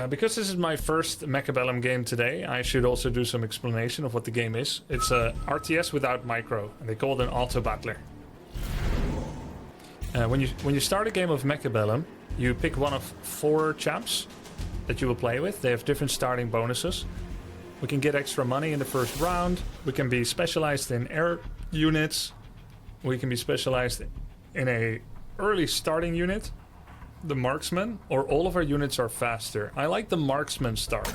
Because this is my first Mechabellum game today, I should also do some explanation of what the game is. It's a RTS without micro, and they call it an auto battler. When you start a game of Mechabellum, you pick one of 4 champs that you will play with. They have different starting bonuses. We can get extra money in the first round. We can be specialized in air units. We can be specialized in a early starting unit, the marksman, or all of our units are faster. I like the marksman start.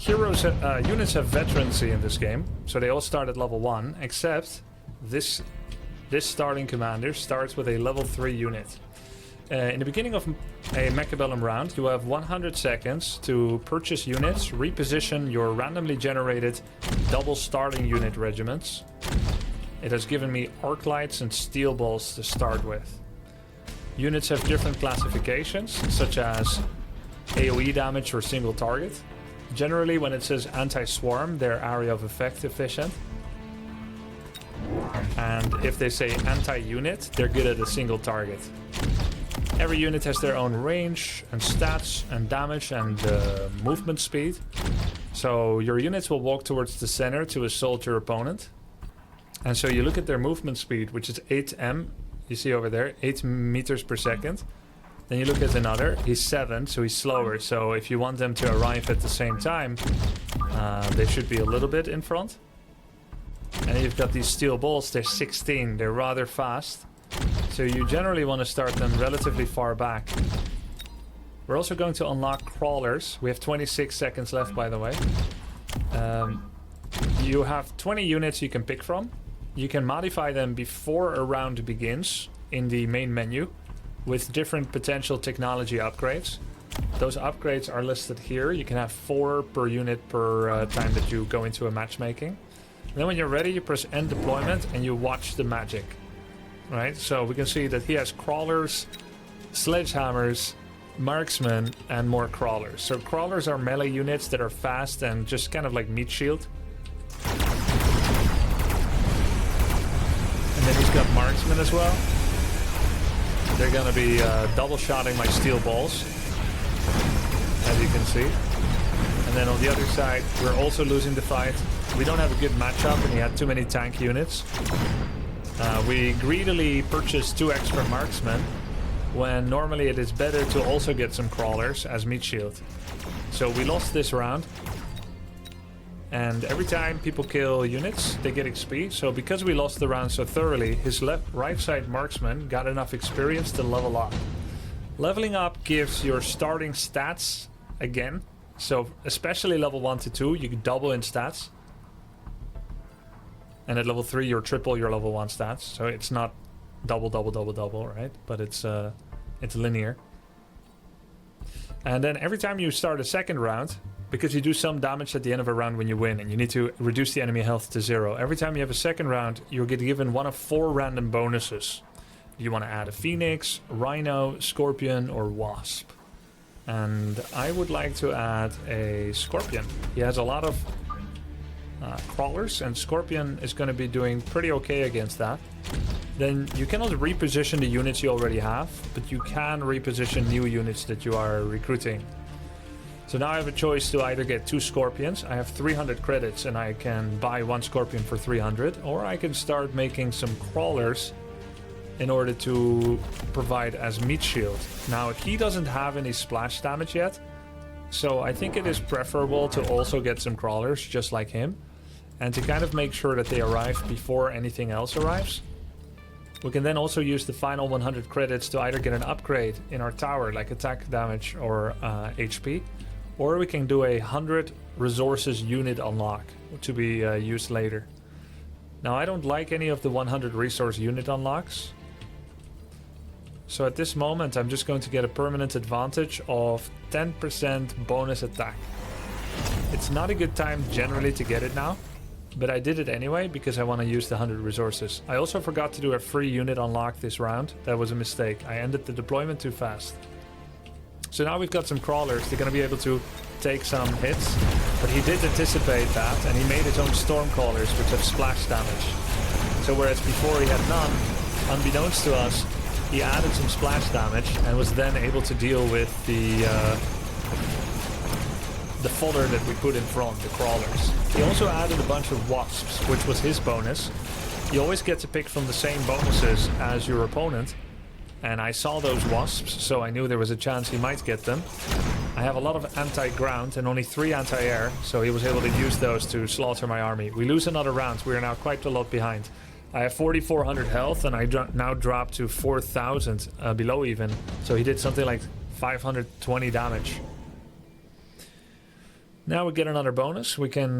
Units have veterancy in this game, so they all start at level 1, except this starting commander starts with a level 3 unit. In the beginning of a Mechabellum round, you have 100 seconds to purchase units, reposition your randomly generated double starting unit regiments. It has given me arc lights and steel balls to start with. Units have different classifications, such as AoE damage or single target. Generally, when it says anti-swarm, they're area of effect efficient. And if they say anti-unit, they're good at a single target. Every unit has their own range and stats and damage and movement speed. So your units will walk towards the center to assault your opponent. And so you look at their movement speed, which is 8m. You see over there, 8 meters per second. Then you look at another, he's 7, so he's slower. So if you want them to arrive at the same time, they should be a little bit in front. And you've got these steel balls, they're 16, they're rather fast. So you generally want to start them relatively far back. We're also going to unlock crawlers. We have 26 seconds left, by the way. You have 20 units you can pick from. You can modify them before a round begins in the main menu with different potential technology upgrades. Those upgrades are listed here. You can have 4 per unit per time that you go into a matchmaking. And then when you're ready, you press end deployment and you watch the magic. Right, so we can see that he has crawlers, sledgehammers, marksmen, and more crawlers. So crawlers are melee units that are fast and just kind of like meat shield. And then he's got marksmen as well. They're gonna be double shotting my steel balls, as you can see. And then on the other side, we're also losing the fight. We don't have a good matchup, and he had too many tank units. We greedily purchased 2 extra marksmen, when normally it is better to also get some crawlers as meat shield. So we lost this round. And every time people kill units, they get XP. So because we lost the round so thoroughly, his right side marksman got enough experience to level up. Leveling up gives your starting stats again. So especially level 1 to 2, you can double in stats. And at level 3, you're triple your level 1 stats. So it's not double, right? But it's linear. And then every time you start a second round, because you do some damage at the end of a round when you win, and you need to reduce the enemy health to 0. Every time you have a second round, you'll get given one of 4 random bonuses. You want to add a Phoenix, Rhino, Scorpion, or Wasp. And I would like to add a Scorpion. He has a lot of crawlers, and Scorpion is going to be doing pretty okay against that. Then you cannot reposition the units you already have, but you can reposition new units that you are recruiting. So now I have a choice to either get 2 Scorpions. I have 300 credits and I can buy 1 Scorpion for 300, or I can start making some crawlers in order to provide as meat shield. Now he doesn't have any splash damage yet, so I think it is preferable to also get some crawlers just like him, and to kind of make sure that they arrive before anything else arrives. We can then also use the final 100 credits to either get an upgrade in our tower, like attack damage or HP, or we can do a 100 resources unit unlock to be used later. Now I don't like any of the 100 resource unit unlocks. So at this moment I'm just going to get a permanent advantage of 10% bonus attack. It's not a good time generally to get it now, but I did it anyway because I want to use the 100 resources. I also forgot to do a free unit unlock this round. That was a mistake. I ended the deployment too fast. So now we've got some crawlers. They're going to be able to take some hits, but he did anticipate that, and he made his own storm crawlers, which have splash damage. So whereas before he had none, unbeknownst to us, he added some splash damage and was then able to deal with the the fodder that we put in front, the crawlers. He also added a bunch of wasps, which was his bonus. You always get to pick from the same bonuses as your opponent. And I saw those wasps, so I knew there was a chance he might get them. I have a lot of anti-ground and only 3 anti-air, so he was able to use those to slaughter my army. We lose another round. We are now quite a lot behind. I have 4,400 health, and I now drop to 4,000 below even. So he did something like 520 damage. Now we get another bonus. We can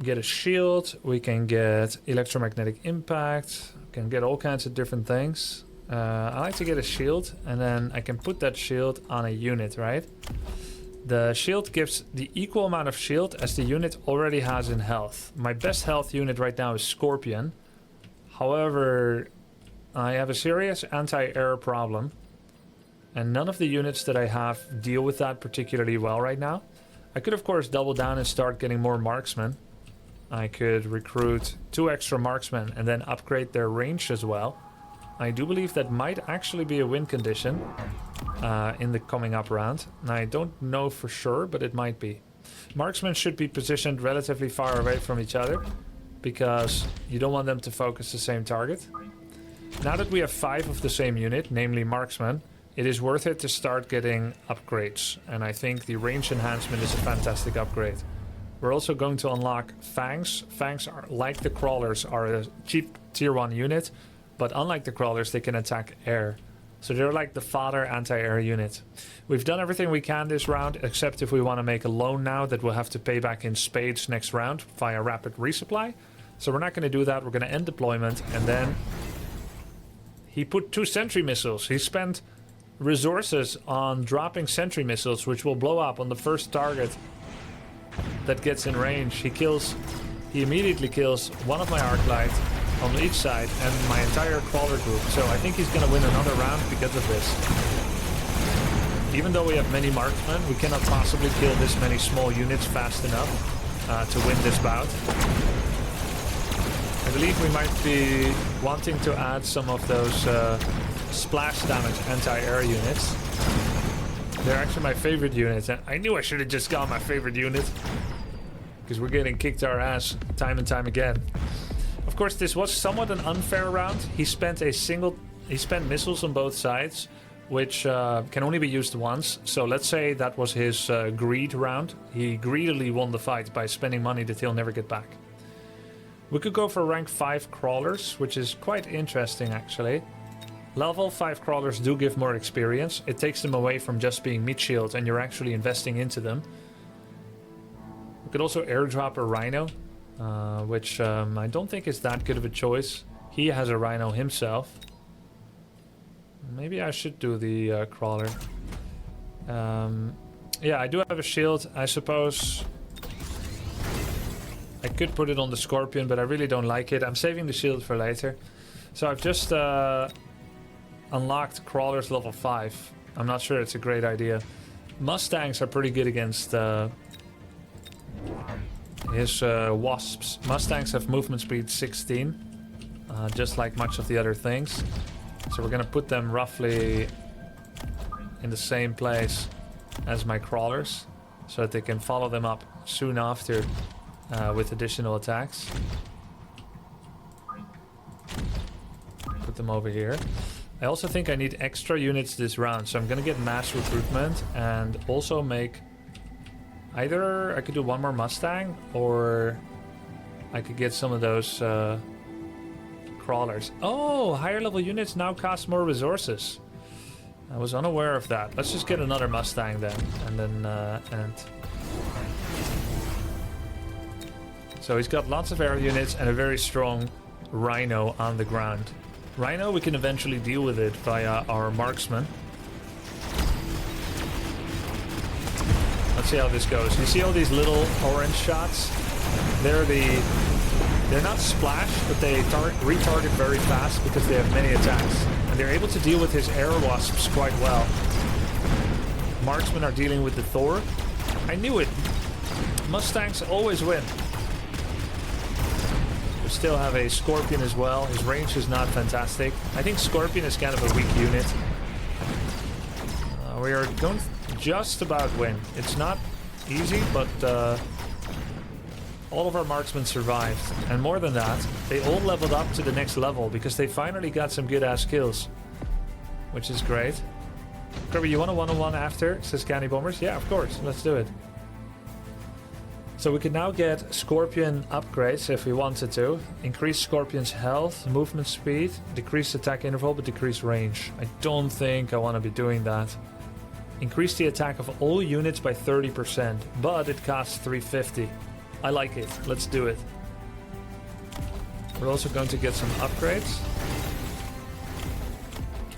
get a shield. We can get electromagnetic impact. We can get all kinds of different things. I like to get a shield, and then I can put that shield on a unit, right? The shield gives the equal amount of shield as the unit already has in health. My best health unit right now is Scorpion. However, I have a serious anti-air problem, and none of the units that I have deal with that particularly well right now. I could of course double down and start getting more marksmen. I could recruit 2 extra marksmen and then upgrade their range as well. I do believe that might actually be a win condition in the coming up round. I don't know for sure, but it might be. Marksmen should be positioned relatively far away from each other because you don't want them to focus the same target. Now that we have 5 of the same unit, namely marksmen, it is worth it to start getting upgrades. And I think the range enhancement is a fantastic upgrade. We're also going to unlock Fangs. Fangs are, like the crawlers, are a cheap tier 1 unit. But unlike the crawlers, they can attack air. So they're like the fodder anti-air unit. We've done everything we can this round, except if we want to make a loan now that we'll have to pay back in spades next round via rapid resupply. So we're not going to do that. We're going to end deployment. And then he put 2 sentry missiles. He spent resources on dropping sentry missiles, which will blow up on the first target that gets in range. He immediately kills one of my arc light on each side and my entire crawler group. So I think he's going to win another round because of this. Even though we have many marksmen, we cannot possibly kill this many small units fast enough to win this bout. I believe we might be wanting to add some of those splash damage anti-air units. They're actually my favorite units, and I knew I should have just gone my favorite unit because we're getting kicked our ass time and time again. Of course, this was somewhat an unfair round. He spent missiles on both sides, which can only be used once. So let's say that was his greed round. He greedily won the fight by spending money that he'll never get back. We could go for rank 5 crawlers, which is quite interesting actually. Level 5 crawlers do give more experience. It takes them away from just being mid-shield and you're actually investing into them. We could also airdrop a rhino. Which I don't think is that good of a choice. He has a rhino himself. Maybe I should do the crawler. Yeah, I do have a shield. I suppose I could put it on the Scorpion, but I really don't like it. I'm saving the shield for later. So I've just unlocked crawlers level 5. I'm not sure it's a great idea. Mustangs are pretty good against his wasps. Mustangs have movement speed 16, just like much of the other things. So we're gonna put them roughly in the same place as my crawlers, so that they can follow them up soon after with additional attacks. Put them over here. I also think I need extra units this round, so I'm gonna get mass recruitment and also make either I could do one more Mustang, or I could get some of those crawlers. Oh, higher level units now cost more resources. I was unaware of that. Let's just get another Mustang then, and then so he's got lots of air units and a very strong rhino on the ground. Rhino, we can eventually deal with it via our marksman. Let's see how this goes. You see all these little orange shots? They're not splash, but they retarget very fast because they have many attacks. And they're able to deal with his air wasps quite well. Marksmen are dealing with the Thor. I knew it. Mustangs always win. We still have a Scorpion as well. His range is not fantastic. I think Scorpion is kind of a weak unit. We are going just about win. It's not easy, but all of our marksmen survived. And more than that, they all leveled up to the next level because they finally got some good-ass kills. Which is great. Kirby, you want a one-on-one after? Says Candy Bombers. Yeah, of course. Let's do it. So we can now get Scorpion upgrades if we wanted to. Increase Scorpion's health, movement speed, decrease attack interval, but decrease range. I don't think I want to be doing that. Increase the attack of all units by 30%, but it costs 350. I like it. Let's do it. We're also going to get some upgrades.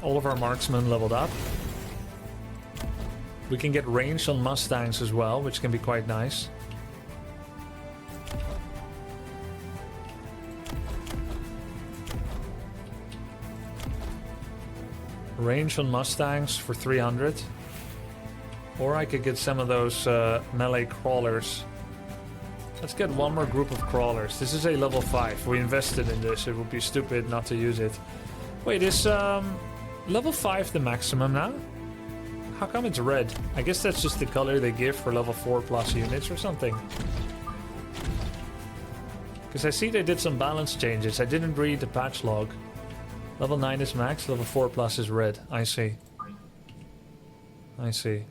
All of our marksmen leveled up. We can get range on Mustangs as well, which can be quite nice. Range on Mustangs for 300. Or I could get some of those melee crawlers. Let's get one more group of crawlers. This is a level 5. We invested in this. It would be stupid not to use it. Wait, is level 5 the maximum now? How come it's red? I guess that's just the color they give for level 4 plus units or something. Because I see they did some balance changes. I didn't read the patch log. Level 9 is max, level 4 plus is red. I see. I see.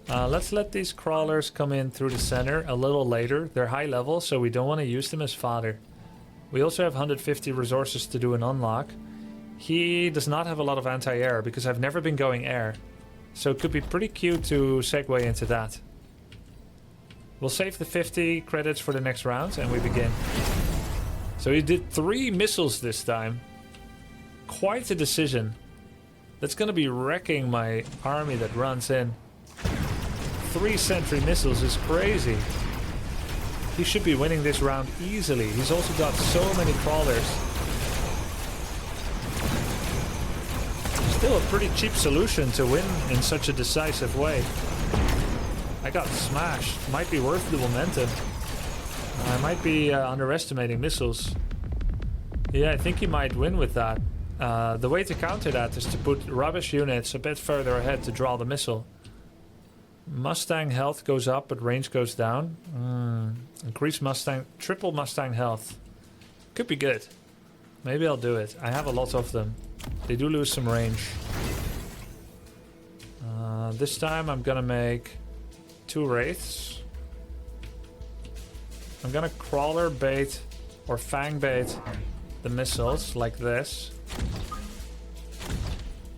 Let's let these crawlers come in through the center a little later. They're high level, so we don't want to use them as fodder. We also have 150 resources to do an unlock. He does not have a lot of anti-air because I've never been going air. So it could be pretty cute to segue into that. We'll save the 50 credits for the next round and we begin. So he did 3 missiles this time. Quite a decision. That's gonna be wrecking my army that runs in. 3 sentry missiles is crazy. He should be winning this round easily. He's also got so many crawlers. Still a pretty cheap solution to win in such a decisive way. I got smashed. Might be worth the momentum. I might be underestimating missiles. Yeah, I think he might win with that. The way to counter that is to put rubbish units a bit further ahead to draw the missile. Mustang health goes up, but range goes down. Increase Mustang, triple Mustang health. Could be good. Maybe I'll do it. I have a lot of them. They do lose some range. This time I'm gonna make 2 Wraiths. I'm gonna crawler bait or fang bait the missiles like this.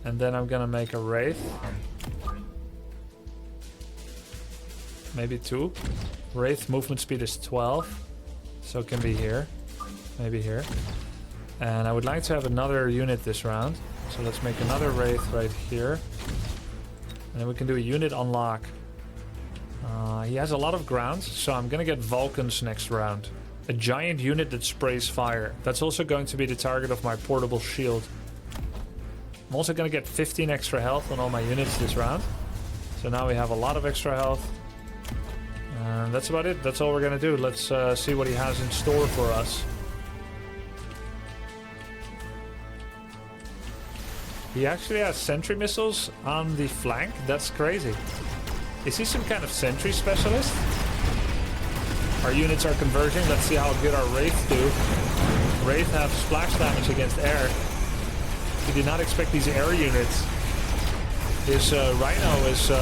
And then I'm gonna make a Wraith. Maybe 2. Wraith movement speed is 12. So it can be here. Maybe here. And I would like to have another unit this round. So let's make another Wraith right here. And then we can do a unit unlock. He has a lot of ground, so I'm gonna get Vulcans next round. A giant unit that sprays fire. That's also going to be the target of my portable shield. I'm also gonna get 15 extra health on all my units this round. So now we have a lot of extra health. And that's about it. That's all we're gonna do. Let's see what he has in store for us. He actually has sentry missiles on the flank. That's crazy. Is he some kind of sentry specialist? Our units are converging. Let's see how good our Wraith do. Wraith have splash damage against air. He did not expect these air units. His Rhino is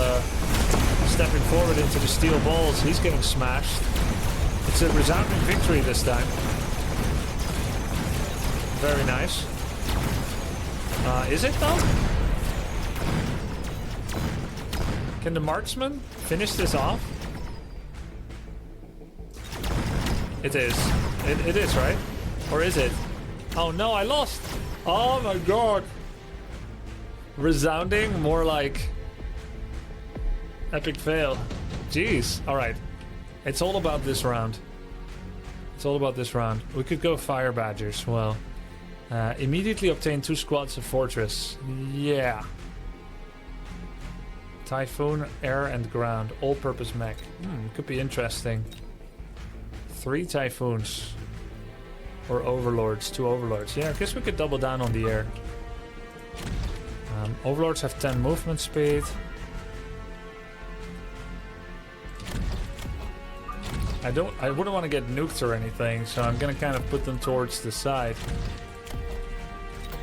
stepping forward into the steel balls. He's getting smashed. It's a resounding victory this time. Very nice. Is it though? Can the marksman finish this off? It is. It is, right? Or is it? Oh no, I lost! Oh my god! Resounding, more like epic fail. Jeez. Alright. It's all about this round. It's all about this round. We could go Fire Badgers. Well. Immediately obtain 2 squads of Fortress. Yeah. Typhoon, air and ground. All-purpose mech. Could be interesting. 3 Typhoons. Or Overlords. 2 Overlords. Yeah, I guess we could double down on the air. Overlords have 10 movement speed. I wouldn't want to get nuked or anything, so I'm gonna kind of put them towards the side.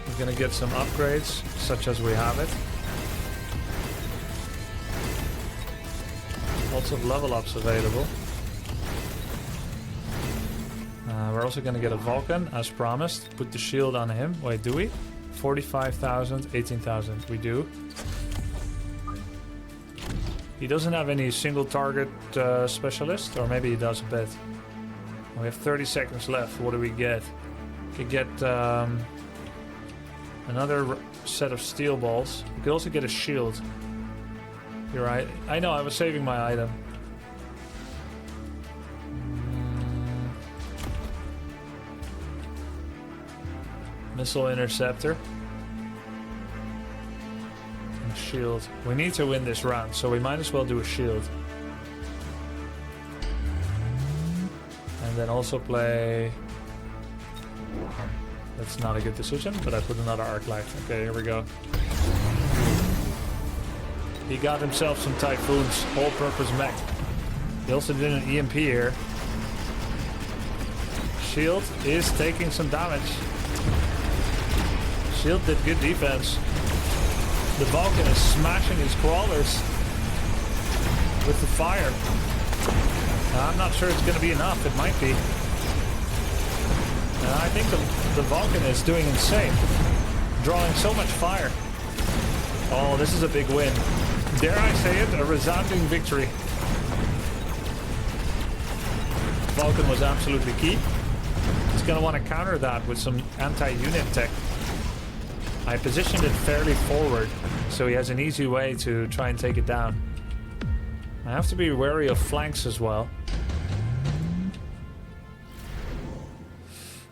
We're gonna get some upgrades, such as we have it. Lots of level ups available. We're also gonna get a Vulcan, as promised. Put the shield on him. Wait, do we? 45,000, 18,000. We do. He doesn't have any single target specialist, or maybe he does a bit. We have 30 seconds left. What do we get? We could get another set of steel balls. We could also get a shield. You're right. I know, I was saving my item. Missile interceptor. And shield. We need to win this round, so we might as well do a shield. And then also play... That's not a good decision, but I put another arc light. Okay, here we go. He got himself some Typhoons, all-purpose mech. He also did an EMP here. Shield is taking some damage. Shield did good defense. The Vulcan is smashing his crawlers with the fire. I'm not sure it's going to be enough. It might be. I think the Vulcan is doing insane. Drawing so much fire. Oh, this is a big win. Dare I say it, a resounding victory. Vulcan was absolutely key. He's going to want to counter that with some anti-unit tech. I positioned it fairly forward, so he has an easy way to try and take it down. I have to be wary of flanks as well.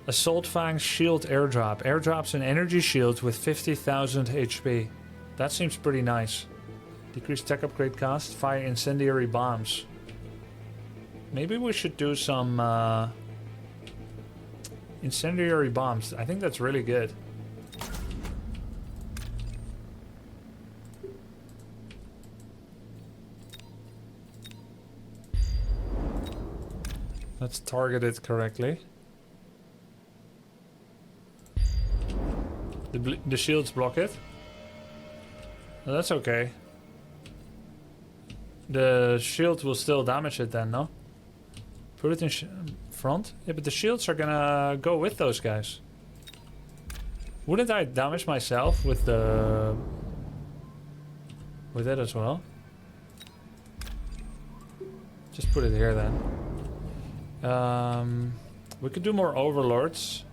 Assault Fang's shield airdrop. Airdrops an energy shield with 50,000 HP. That seems pretty nice. Decreased tech upgrade cost. Fire incendiary bombs. Maybe we should do some incendiary bombs. I think that's really good. Let's target it correctly. The shields block it. No, that's okay. The shield will still damage it then, no? Put it in front? Yeah, but the shields are gonna go with those guys. Wouldn't I damage myself with the... with it as well? Just put it here then. We could do more overlords.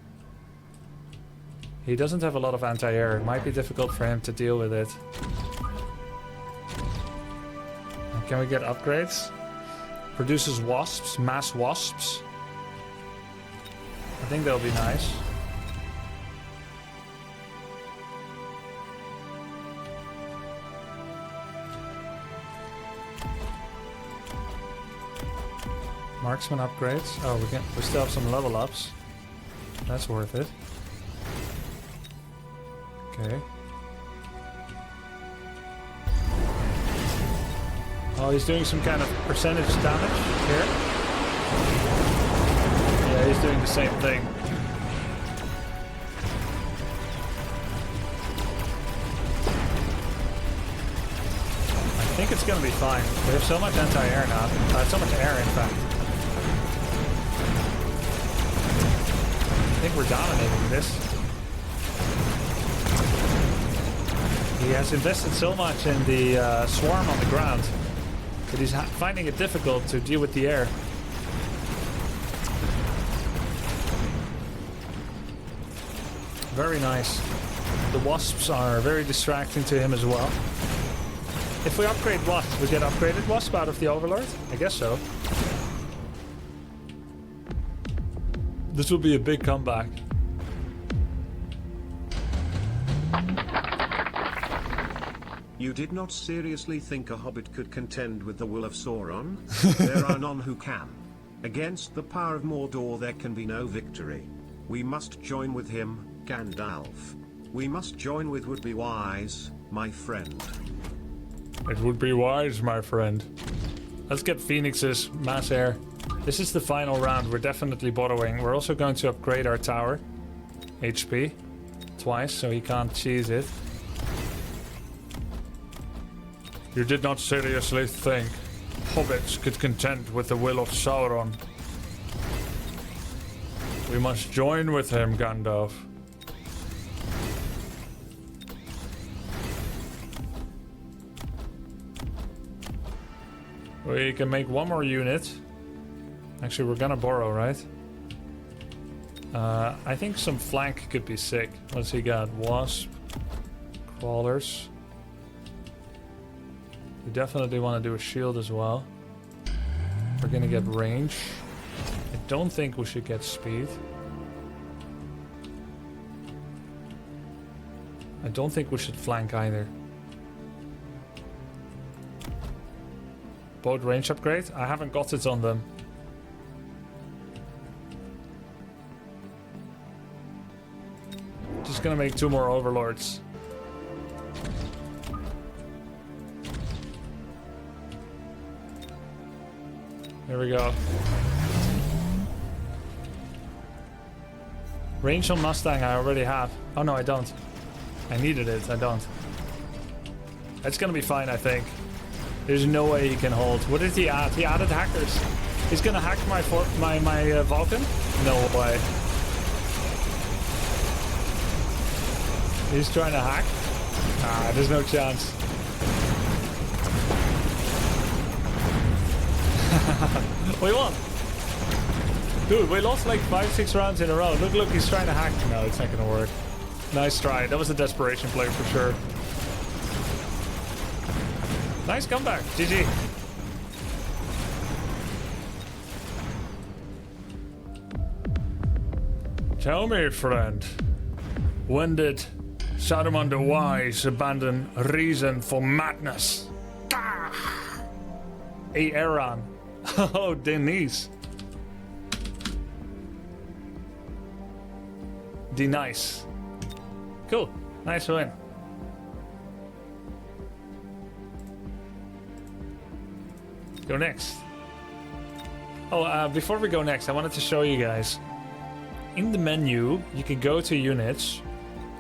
He doesn't have a lot of anti-air. It might be difficult for him to deal with it. Can we get upgrades? Produces wasps, mass wasps. I think that'll be nice. Marksman upgrades. Oh, we still have some level ups. That's worth it. Okay. Oh, he's doing some kind of percentage damage here. Yeah, he's doing the same thing. I think it's gonna be fine. We have so much anti-air now. So much air, in fact. I think we're dominating this. He has invested so much in the swarm on the ground that he's finding it difficult to deal with the air. Very nice. The wasps are very distracting to him as well. If we upgrade wasps, we get upgraded wasp out of the overlord? I guess so. This will be a big comeback. You did not seriously think a hobbit could contend with the will of Sauron? There are none who can. Against the power of Mordor there can be no victory. We must join with him, Gandalf. We must join with would be wise, my friend. It would be wise, my friend. Let's get Phoenix's mass air. This is the final round. We're definitely borrowing. We're also going to upgrade our tower. HP. Twice, so he can't cheese it. You did not seriously think hobbits could contend with the will of Sauron. We must join with him, Gandalf. We can make one more unit. Actually, we're gonna borrow, right? I think some flank could be sick. What's he got? Wasp. Crawlers. We definitely want to do a shield as well. We're gonna get range. I don't think we should get speed. I don't think we should flank either. Boat range upgrade? I haven't got it on them. Just gonna make 2 more overlords. Here we go. Range on Mustang I already have. Oh no, I don't. I needed it, I don't. It's gonna be fine, I think. There's no way he can hold. What did he add? He added hackers. He's gonna hack my Vulcan? No way. He's trying to hack? Ah, there's no chance. We won! Dude, we lost like 5-6 rounds in a row. Look, he's trying to hack. No, it's not gonna work. Nice try. That was a desperation play for sure. Nice comeback. GG. Tell me, friend, when did Saruman the Wise abandon reason for madness? Hey, Aaron. Oh, Denise. Nice. Cool. Nice win. Go next. Oh, before we go next, I wanted to show you guys. In the menu, you can go to units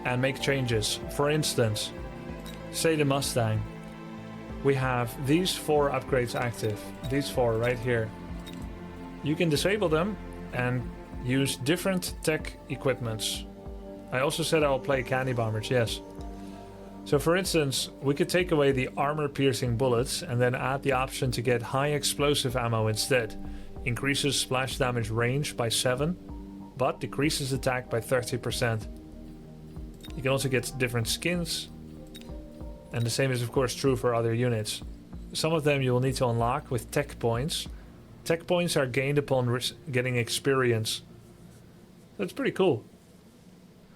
and make changes. For instance, say the Mustang. We have these 4 upgrades active. These 4 right here. You can disable them and use different tech equipments. I also said I'll play candy bombers, yes. So for instance, we could take away the armor-piercing bullets and then add the option to get high explosive ammo instead. Increases splash damage range by 7, but decreases attack by 30%. You can also get different skins, and the same is of course true for other units. Some of them you will need to unlock with tech points. Tech points are gained upon getting experience. That's pretty cool.